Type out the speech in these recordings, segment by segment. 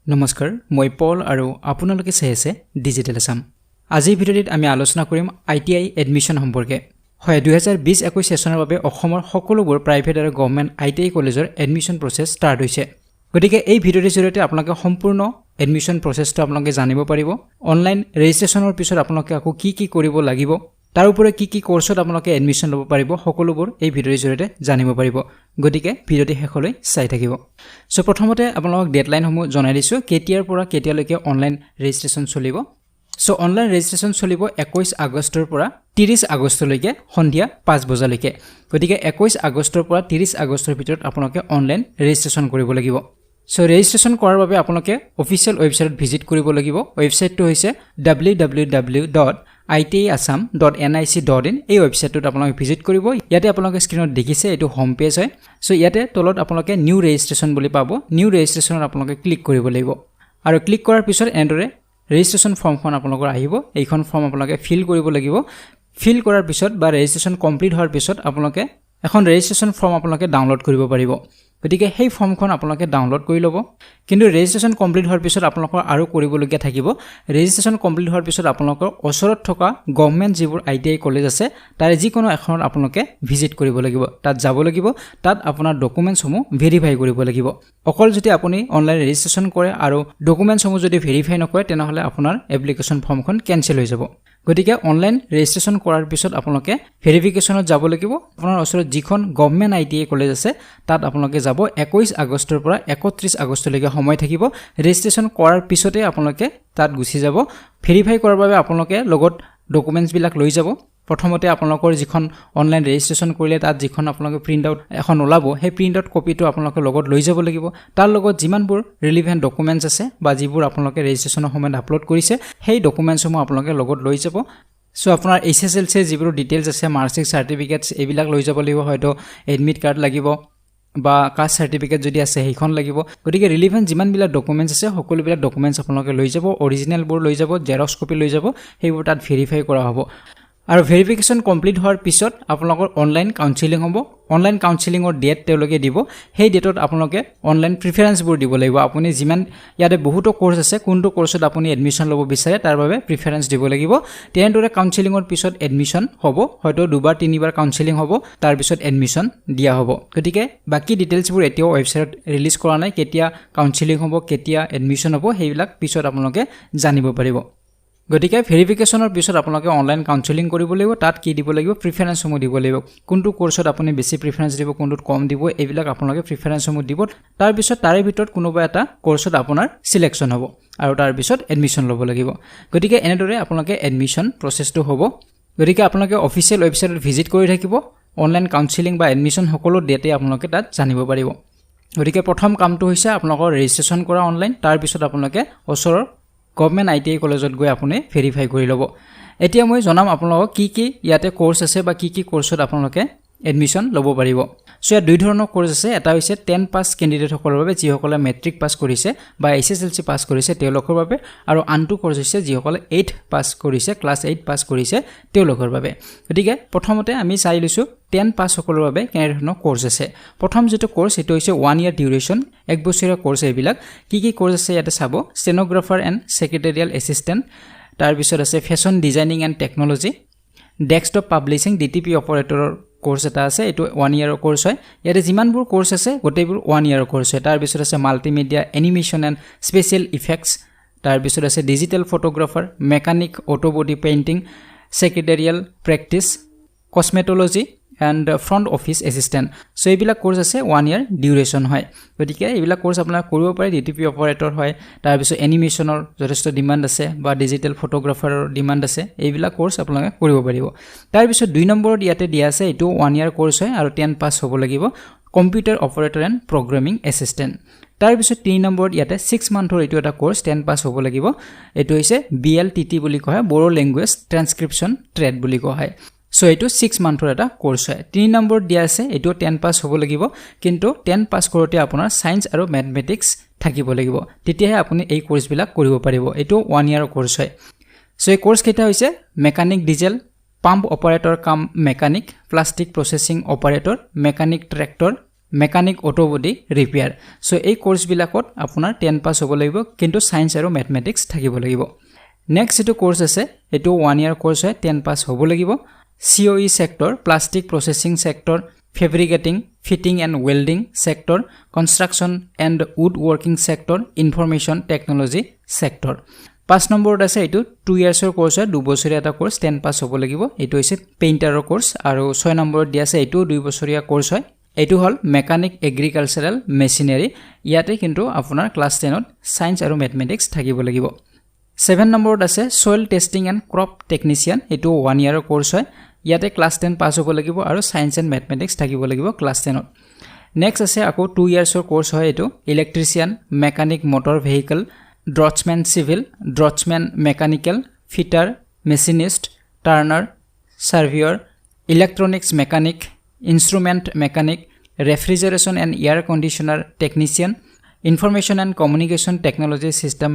নমস্কাৰ মই পল আৰু আপোনালোকে চাই আছে ডিজিটেল আসাম আজিৰ ভিডিঅ'ত আমি আলোচনা কৰিম আইটিআই এডমিশন সম্পৰ্কে হয় 2020-21 সেশনৰ বাবে অসমৰ সকলোবোৰ প্ৰাইভেট আৰু গভৰ্ণমেণ্ট আইটিআই কলেজৰ এডমিশন প্ৰসেস ষ্টাৰ্ট হৈছে গতিকে এই ভিডিঅ'ৰ জৰিয়তে আপোনালোকে সম্পূৰ্ণ এডমিশন প্ৰসেসটো আপোনালোকে জানিব পাৰিব অনলাইন ৰেজিষ্ট্ৰেচনৰ পিছত আপোনালোকে আকৌ কি কৰিব লাগিব তাৰ উপৰে কি কোৰ্সত আপোনালোকে এডমিশন ল'ব পাৰিব সকলোবোৰ এই ভিডিঅ'ৰ জৰিয়তে জানিব পাৰিব গতিকে ভিডিঅ'টি শেষলৈ চাই থাকিব সো প্ৰথমতে আপোনালোকক ডেডলাইন সমূহ জনাই দিছো কেতিয়াৰ পৰা কেতিয়ালৈকে অনলাইন ৰেজিষ্ট্ৰেচন চলিব সো অনলাইন ৰেজিষ্ট্ৰেচন চলিব 21 আগষ্টৰ পৰা 30 আগষ্টলৈকে সন্ধিয়া 5 বজালৈকে গতিকে 21 আগষ্টৰ পৰা 30 আগষ্টৰ ভিতৰত আপোনালোকে অনলাইন ৰেজিষ্ট্ৰেচন কৰিব লাগিব সো ৰেজিষ্ট্ৰেচন কৰাৰ বাবে আপোনালোকে অফিচিয়েল ৱেবছাইটত ভিজিট কৰিব লাগিব ৱেবছাইটটো হৈছে www.itiasam.nic.in এই ৱেবছাইটটোত আপোনালোকে ভিজিট কৰিব ইয়াতে আপোনালোকে স্ক্ৰিনত দেখিছে এটো হোম পেজ হয় সো ইয়াতে তলত আপোনালোকে নিউ ৰেজিষ্ট্ৰেচন বুলি পাব নিউ ৰেজিষ্ট্ৰেচনত আপোনালোকে ক্লিক কৰিব লাগিব আৰু ক্লিক কৰাৰ পিছত এন্ডৰে ৰেজিষ্ট্ৰেচন ফৰ্মখন আপোনালোকৰ আহিব এইখন ফৰ্ম আপোনালোকে ফিল কৰিব লাগিব ফিল কৰাৰ পিছত বা ৰেজিষ্ট্ৰেচন কমপ্লিট হোৱাৰ পিছত আপোনালোকে এখন ৰেজিষ্ট্ৰেচন ফৰ্ম আপোনালোকে ডাউনলোড কৰিব পাৰিব গতিকে সেই ফৰ্মখন আপোনালোকে ডাউনলোড কৰি ল'ব কিন্তু ৰেজিষ্ট্ৰেচন কমপ্লিট হোৱাৰ পিছত আপোনালোকৰ আৰু কৰিবলগীয়া থাকিব ৰেজিষ্ট্ৰেচন কমপ্লিট হোৱাৰ পিছত আপোনালোকৰ ওচৰত থকা গভৰ্ণমেণ্ট যিবোৰ আইটিআই কলেজ আছে তাৰ যিকোনো এখনত আপোনালোকে ভিজিট কৰিব লাগিব তাত যাব লাগিব তাত আপোনাৰ ডকুমেণ্টছসমূহ ভেৰিফাই কৰিব লাগিব অকল যদি আপুনি অনলাইন ৰেজিষ্ট্ৰেচন কৰে আৰু ডকুমেণ্টছসমূহ যদি ভেৰিফাই নকৰে তেনেহলে আপোনাৰ এপ্লিকেশ্যন ফৰ্মখন কেনসেল হৈ যাব গতিকে অনলাইন ৰেজিষ্ট্ৰেচন কৰাৰ পিছত আপোনালোকে ভেৰিফিকেশ্যনত যাব লাগিব আপোনাৰ ওচৰত যিখন গভৰ্ণমেণ্ট আইটিআই কলেজ আছে তাত আপোনালোকে যাব 21 আগষ্টৰ পৰা 31 আগষ্টলৈকে সময় থাকিব ৰেজিষ্ট্ৰেচন কৰাৰ পিছতে আপোনালোকে তাত গুছি যাব ভেৰিফাই কৰাৰ বাবে আপোনালোকে লগত ডকুমেণ্টছ বিলাক লৈ যাব প্ৰথমতে আপোনালোকৰ যিখন অনলাইন ৰেজিষ্ট্ৰেচন কৰিলে তাত যিখন আপোনালোকে প্ৰিন্ট আউট এখন ওলাব সেই প্ৰিন্ট আউট কপিটো আপোনালোকে লগত লৈ যাব লাগিব তাৰ লগত যিমানবোৰ ৰিলেভেন্ট ডকুমেণ্টছ আছে বা যিবোৰ আপোনালোকে ৰেজিষ্ট্ৰেচনৰ সময়ত আপলোড কৰিছে সেই ডকুমেণ্টছসমূহ আপোনালোকে লগত লৈ যাব সো আপোনাৰ এছএছএলসি যিবোৰ ডিটেইলছ আছে মাৰ্কশিট সাৰ্টিফিকেটছ এইবিলাক লৈ যাব লাগিব হয়তো এডমিট কাৰ্ড লাগিব বা কাষ্ট সাৰ্টিফিকেট যদি আছে সেইখন লাগিব গতিকে ৰিলেভেন্ট যিমান বিলা ডকুমেণ্টছ আছে সকলো বিলা ডকুমেণ্টছ আপোনালোকে লৈ যাব অৰিজিনেল বোৰ লৈ যাব জেৰক্স কপি লৈ যাব সেইবোৰ তাত ভেৰিফাই কৰা হ'ব আৰু ভেৰিফিকেশ্যন কমপ্লিট হোৱাৰ পিছত আপোনালোকৰ অনলাইন কাউন্সেলিং হ'ব অনলাইন কাউন্সেলিংৰ ডেট তেওঁলোকে দিব সেই ডেটত আপোনালোকে অনলাইন প্ৰিফাৰেন্সবোৰ দিব লাগিব আপুনি যিমান ইয়াতে বহুতো কোৰ্স আছে কোনটো কোৰ্সত আপুনি এডমিশন ল'ব বিচাৰে তাৰ বাবে প্ৰিফাৰেন্স দিব লাগিব তেনেদৰে কাউন্সেলিংৰ পিছত এডমিশন হ'ব হয়তো দুবাৰ তিনিবাৰ কাউন্সেলিং হ'ব তাৰ পিছত এডমিশন দিয়া হ'ব গতিকে বাকি ডিটেইলছবোৰ এতিয়াও ৱেবছাইটত ৰিলিজ কৰা নাই কেতিয়া কাউন্সেলিং হ'ব কেতিয়া এডমিশন হ'ব সেইবিলাক পিছত আপোনালোকে জানিব পাৰিব গতিকে ভেৰিফিকেশ্যনৰ পিছত আপোনালোকে অনলাইন কাউন্সেলিং কৰিব লাগিব তাত কি দিব লাগিব প্ৰিফাৰেন্সসমূহ দিব লাগিব কোনটো কোৰ্সত আপুনি বেছি প্ৰিফাৰেন্স দিব কোনটোত কম দিব এইবিলাক আপোনালোকে প্ৰিফাৰেন্সসমূহ দিব তাৰ পিছত তাৰে ভিতৰত কোনোবা এটা কোৰ্সত আপোনাৰ সিলেকশন হ'ব আৰু তাৰ পিছত এডমিশন ল'ব লাগিব গতিকে এনেদৰে আপোনালোকে এডমিশন প্ৰসেসটো হ'ব গতিকে আপোনালোকে অফিচিয়েল ৱেবছাইটত ভিজিট কৰি থাকিব অনলাইন কাউন্সেলিং বা এডমিশন সকলো ডেটে আপোনালোকে তাত জানিব পাৰিব গতিকে প্ৰথম কামটো হৈছে আপোনালোকৰ ৰেজিষ্ট্ৰেচন কৰা অনলাইন তাৰ পিছত আপোনালোকে ওচৰৰ গভৰ্ণমেণ্ট আইটিআই কলেজত গৈ আপুনি ভেৰিফাই কৰি ল'ব এতিয়া মই জনাম আপোনালোকক কি ইয়াতে কোৰ্স আছে বা কি কোৰ্সত আপোনালোকে এডমিশন ল'ব পাৰিব সো ইয়াত দুই ধৰণৰ কোৰ্স আছে এটা হৈছে 10 পাস ক্যান্ডিডেট সকলৰ বাবে যিসকলে মেট্ৰিক পাস কৰিছে বা এছএছএলসি পাস কৰিছে তেওঁলোকৰ বাবে আৰু আনটো কোৰ্স হৈছে যিসকলে 8 পাস কৰিছে ক্লাছ 8 পাস কৰিছে তেওঁলোকৰ বাবে গতিকে প্ৰথমতে আমি চাই লৈছো 10 পাস সকলৰ বাবে কেনে ধৰণৰ কোৰ্স আছে প্ৰথম যেটো কোৰ্স এটো হৈছে 1 ইয়াৰ ডিউৰেচন এক বছৰীয়া কোৰ্স এইবিলাক কি কোৰ্স আছে ইয়াতে চাব ষ্টেনোগ্ৰাফাৰ এণ্ড সেক্ৰেটাৰিয়েল এসিস্ট্যান্ট তাৰ পিছত আছে fashion designing and technology desktop publishing DTP অপাৰেটৰৰ কোৰ্স এটা আছে এটো 1 ইয়াৰৰ কোৰ্স হয় ইয়াতে যিমানবোৰ কোৰ্স আছে গোটেইবোৰ 1 ইয়াৰৰ কোৰ্স হয় তাৰ পিছত আছে multimedia animation and special effects তাৰ পিছত আছে digital photographer mechanic auto body painting secretarial practice cosmetology and front office assistant so এইবিলাক কোৰ্স আছে 1 ইয়াৰ ডিউৰেচন হয় গতিকে এইবিলাক কোৰ্স আপোনাক কৰিব পাৰে ডিটিপি অপাৰেটৰ হয় তাৰ পিছত এনিমেশনৰ যথেষ্ট ডিমান্ড আছে বা ডিজিটেল ফটোগ্ৰাফাৰৰ ডিমান্ড আছে এইবিলাক কোৰ্স আপোনাক কৰিব পাৰিব তাৰ পিছত 2 নম্বৰত ইয়াতে দিয়া আছে এটো 1 ইয়াৰ কোৰ্স হয় আৰু 10 পাস হ'ব লাগিব computer operator and programming assistant তাৰ পিছত 3 নম্বৰত ইয়াতে 6 মান্থৰ এটো এটা কোৰ্স 10 পাস হ'ব লাগিব এটো হৈছে BLTT বুলি কয় বড়ো ল্যাঙ্গুৱেজ ট্ৰান্সক্ৰিপচন ট্ৰেড বুলি কয় সো এটো 6 মান্থৰ এটা কোৰ্স হয় 3 নম্বৰ দিয়া আছে এটো 10 পাস হ'ব লাগিব কিন্তু 10 পাস কৰোতে আপোনাৰ সায়েন্স আৰু ম্যাথমেটিক্স থাকিব লাগিব তেতিয়াহে আপুনি এই কোৰ্স বিলাক কৰিব পাৰিব এটো 1 ইয়াৰ কোৰ্স হয় সো এই কোৰ্স কেইটা হৈছে মেকানিক ডিজেল পাম্প অপাৰেটৰ কাম mechanic plastic processing operator mechanic tractor mechanic auto body repair so এই কোৰ্স বিলাকত আপোনাৰ 10 পাস হ'ব লাগিব কিন্তু সায়েন্স আৰু ম্যাথমেটিক্স থাকিব লাগিব নেক্সট এটো কোৰ্স আছে এটো 1 ইয়াৰ কোৰ্স হয় 10 পাস হ'ব লাগিব COE sector plastic processing sector fabricating fitting and welding sector construction and woodworking sector information technology sector 5 নম্বৰত আছে এটো 2 ইয়াৰ্ছৰ কোৰ্স হয় 2 বছৰীয়া এটা কোৰ্স 10 পাস হ'ব লাগিব এটো হৈছে পেইন্টাৰৰ কোৰ্স আৰু 6 নম্বৰত দিয়া আছে এটো 2 বছৰীয়া কোৰ্স হয় এটো হল মেকানিক এগ্ৰিকালচাৰাল মেচিনাৰী ইয়াতে কিন্তু আপোনাৰ ক্লাছ 10 ত সায়েন্স আৰু ম্যাথমেটিক্স থাকিব লাগিব 7 নম্বৰত আছে soil testing and crop technician এটো 1 ইয়াৰৰ কোৰ্স হয় ইয়াতে ক্লাছ 10 পাস হ'ব লাগিব আৰু সায়েন্স এণ্ড ম্যাথমেটিক্স থাকিব লাগিব ক্লাছ 10 ত নেক্সট আছে আকৌ 2 ইয়াৰ্ছৰ কোৰ্স হয় এটো electrician mechanic motor vehicle draughtsman civil draughtsman mechanical fitter machinist turner surveyor electronics mechanic instrument mechanic refrigeration and air conditioner technician information and communication technology system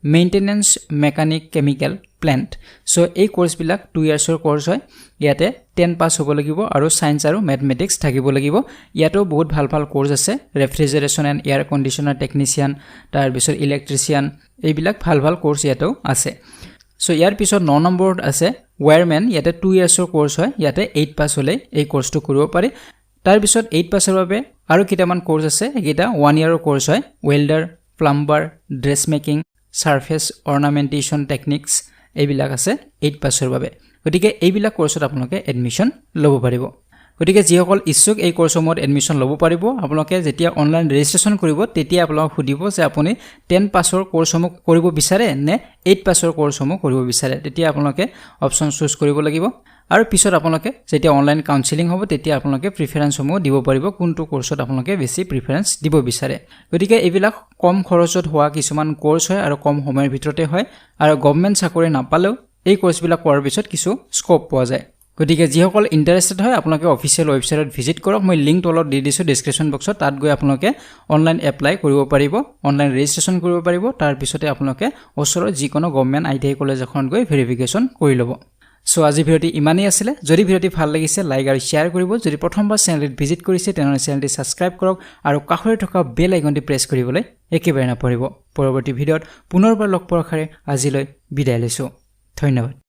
maintenance mechanic chemical plant so এই course বিলাক 2 ইয়াৰ্ছৰ course হয় ইয়াতে 10 pass হ'ব লাগিব আৰু science আৰু mathematics থাকিব লাগিব ইয়াতো বহুত ভাল ভাল কোৰ্স আছে refrigeration and air conditioner technician তাৰ পিছত ইলেক্ট্ৰিচিয়ান এই বিলাক ভাল ভাল কোৰ্স ইয়াতো আছে সো ইয়াৰ পিছত 9 নম্বৰত আছে ওয়্যাৰম্যান ইয়াতে 2 ইয়াৰ্ছৰ কোৰ্স হয় ইয়াতে 8 পাস হলে এই কোৰ্সটো কৰিব পাৰি তাৰ পিছত 8 পাসৰ বাবে আৰু কিটামান কোৰ্স আছে একিটা 1 ইয়াৰৰ কোৰ্স হয় welder plumber dress making surface ornamentation techniques এইবিলাক আছে 8 পাসৰ বাবে গতিকে এইবিলাক কোৰ্সত আপোনালোকে এডমিশন ল'ব পাৰিব গতিকে যিসকল ইচ্ছুক এই কোৰ্সসমূহত এডমিশন ল'ব পাৰিব আপোনালোকে যেতিয়া অনলাইন ৰেজিষ্ট্ৰেচন কৰিব তেতিয়া আপোনাক সুধিব যে আপুনি 10 পাসৰ কোৰ্সসমূহ কৰিব বিচাৰে নে 8 পাসৰ কোৰ্সসমূহ কৰিব বিচাৰে তেতিয়া আপোনালোকে অপচন চুজ কৰিব লাগিব আৰু পিছত আপোনালোকে যেতিয়া অনলাইন কাউন্সেলিং হ'ব তেতিয়া আপোনালোকে প্ৰিফাৰেন্সসমূহ দিব পাৰিব কোনটো কোৰ্সত আপোনালোকে বেছি প্ৰিফাৰেন্স দিব বিচাৰে গতিকে এইবিলাক কম খৰচত হোৱা কিছুমান কোৰ্স হয় আৰু কম সময়ৰ ভিতৰতে হয় আৰু গভৰ্ণমেণ্ট চাকৰি নাপালেও এই কোৰ্সবিলাক কৰাৰ পিছত কিছু স্কোপ পোৱা যায় গতিকে যিসকল ইন্টাৰেস্টেড হয় আপোনালোকে অফিচিয়েল ওয়েবসাইটত ভিজিট কৰক মই লিংক তলত দি দিছো ডেসক্ৰিপচন বক্সত তাত গৈ আপোনালোকে অনলাইন এপ্লাই কৰিব পাৰিব অনলাইন ৰেজিষ্ট্ৰেচন কৰিব পাৰিব তাৰ পিছতে আপোনালোকে ওচৰৰ যিকোনো গভৰ্ণমেণ্ট আইটিআই কলেজ এখন গৈ ভেৰিফিকেশন কৰি ল'ব সো আজি ভিডিওটি ইমানেই আছিল যদি ভিডিওটি ভাল লাগিছে লাইক আৰু শেয়াৰ কৰিব যদি প্ৰথমবাৰ চেনেলটো ভিজিট কৰিছে তেনেহলে চেনেলটো সাবস্ক্ৰাইব কৰক আৰু কাষৰে থকা বেল আইকনটি প্ৰেছ কৰিবলৈ একেবাৰে নাপাহৰিব পৰৱৰ্তী ভিডিওত পুনৰবাৰ লগ পোৱাৰ আশাৰে আজিলৈ বিদায় লৈছো ধন্যবাদ